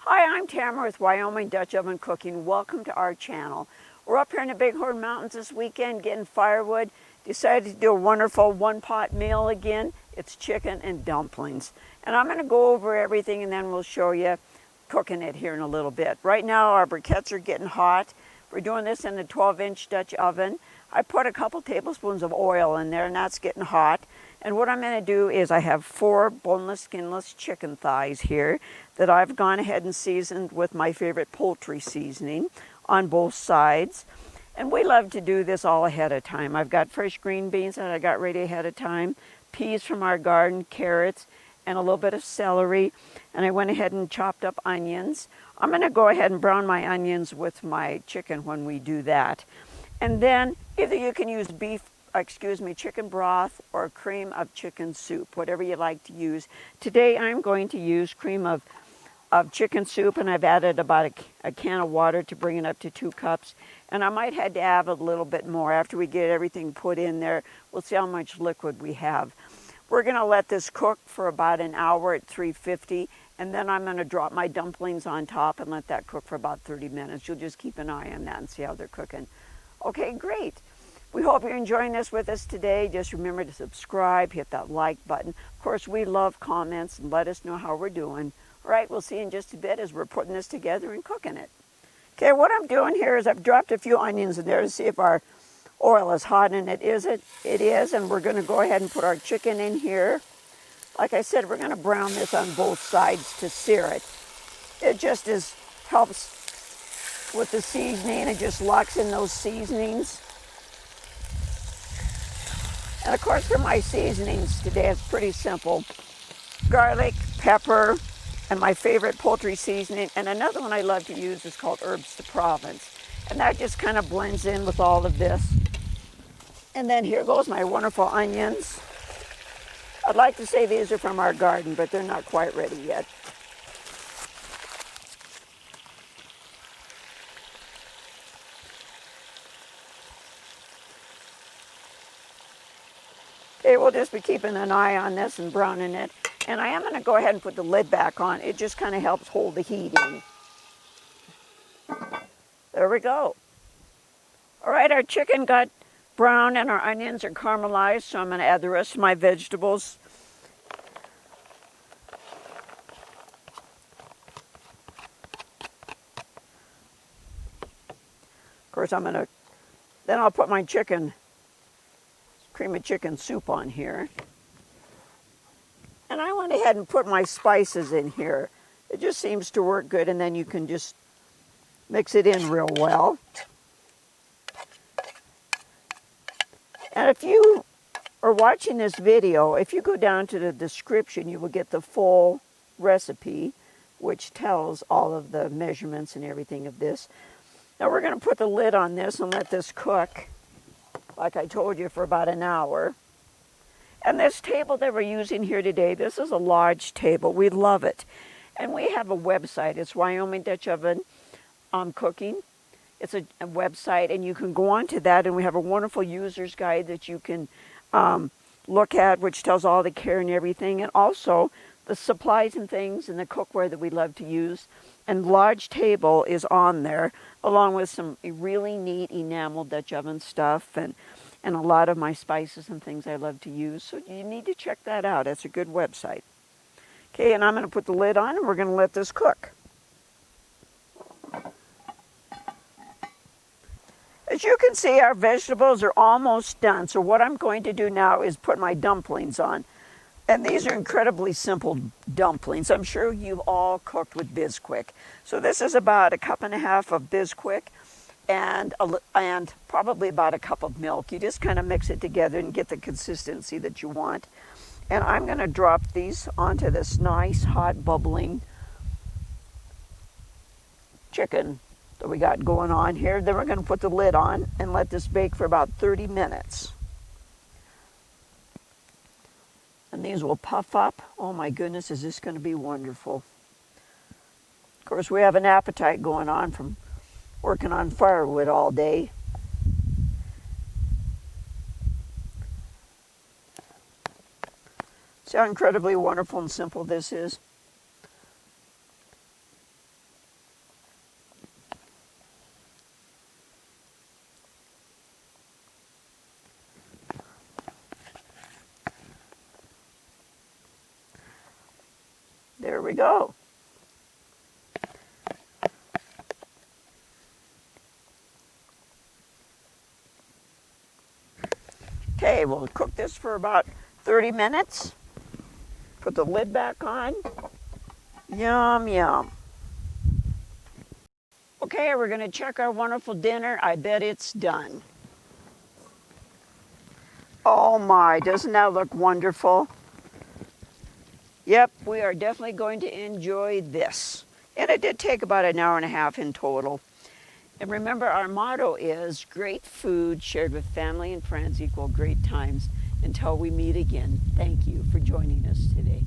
Hi, I'm Tamara with Wyoming Dutch Oven Cooking. Welcome to our channel. We're up here in the Bighorn Mountains this weekend getting firewood. Decided to do a wonderful one-pot meal again. It's chicken and dumplings. And I'm going to go over everything and then we'll show you cooking it here in a little bit. Right now our briquettes are getting hot. We're doing this in the 12-inch Dutch oven. I put a couple tablespoons of oil in there and that's getting hot. And what I'm going to do is I have 4 boneless, skinless chicken thighs here that I've gone ahead and seasoned with my favorite poultry seasoning on both sides. And we love to do this all ahead of time. I've got fresh green beans that I got ready ahead of time, peas from our garden, carrots, and a little bit of celery. And I went ahead and chopped up onions. I'm going to go ahead and brown my onions with my chicken when we do that. And then either you can use chicken broth or cream of chicken soup, whatever you like to use. Today I'm going to use cream of chicken soup, and I've added about a can of water to bring it up to 2 cups. And I might have to add a little bit more after we get everything put in there. We'll see how much liquid we have. We're going to let this cook for about an hour at 350, and then I'm going to drop my dumplings on top and let that cook for about 30 minutes. You'll just keep an eye on that and see how they're cooking. Okay, great. We hope you're enjoying this with us today. Just remember to subscribe, hit that like button. Of course, we love comments and let us know how we're doing. All right, we'll see you in just a bit as we're putting this together and cooking it. Okay, what I'm doing here is I've dropped a few onions in there to see if our oil is hot, and it is, and we're going to go ahead and put our chicken in here. Like I said, we're going to brown this on both sides to sear it. It just helps with the seasoning. It just locks in those seasonings. And of course, for my seasonings today, it's pretty simple. Garlic, pepper, and my favorite poultry seasoning. And another one I love to use is called Herbs de Provence. And that just kind of blends in with all of this. And then here goes my wonderful onions. I'd like to say these are from our garden, but they're not quite ready yet. Okay, we'll just be keeping an eye on this and browning it. And I am going to go ahead and put the lid back on. It just kind of helps hold the heat in. There we go. All right, our chicken got brown and our onions are caramelized, so I'm going to add the rest of my vegetables. Of course, then I'll put my cream of chicken soup on here. And I went ahead and put my spices in here. It just seems to work good, and then you can just mix it in real well. And if you are watching this video, if you go down to the description, you will get the full recipe, which tells all of the measurements and everything of this. Now we're going to put the lid on this and let this cook, like I told you, for about an hour. And this table that we're using here today, this is a large table. We love it. And we have a website. It's Wyoming Dutch Oven Cooking. It's a website, and you can go on to that, and we have a wonderful user's guide that you can look at, which tells all the care and everything, and also the supplies and things and the cookware that we love to use. And large table is on there, along with some really neat enamel Dutch oven stuff and a lot of my spices and things I love to use. So you need to check that out. It's a good website. Okay, and I'm going to put the lid on, and we're going to let this cook. As you can see, our vegetables are almost done. So what I'm going to do now is put my dumplings on. And these are incredibly simple dumplings. I'm sure you've all cooked with Bisquick. So this is about 1.5 cups of Bisquick and probably about 1 cup of milk. You just kind of mix it together and get the consistency that you want. And I'm going to drop these onto this nice, hot, bubbling chicken that we got going on here. Then we're going to put the lid on and let this bake for about 30 minutes. And these will puff up. Oh my goodness, is this going to be wonderful. Of course, we have an appetite going on from working on firewood all day. See how incredibly wonderful and simple this is? we go. Okay, we'll cook this for about 30 minutes. Put the lid back on. Yum, yum. Okay, we're going to check our wonderful dinner. I bet it's done. Oh my, doesn't that look wonderful? Yep, we are definitely going to enjoy this. And it did take about an hour and a half in total. And remember, our motto is great food shared with family and friends equal great times. Until we meet again, thank you for joining us today.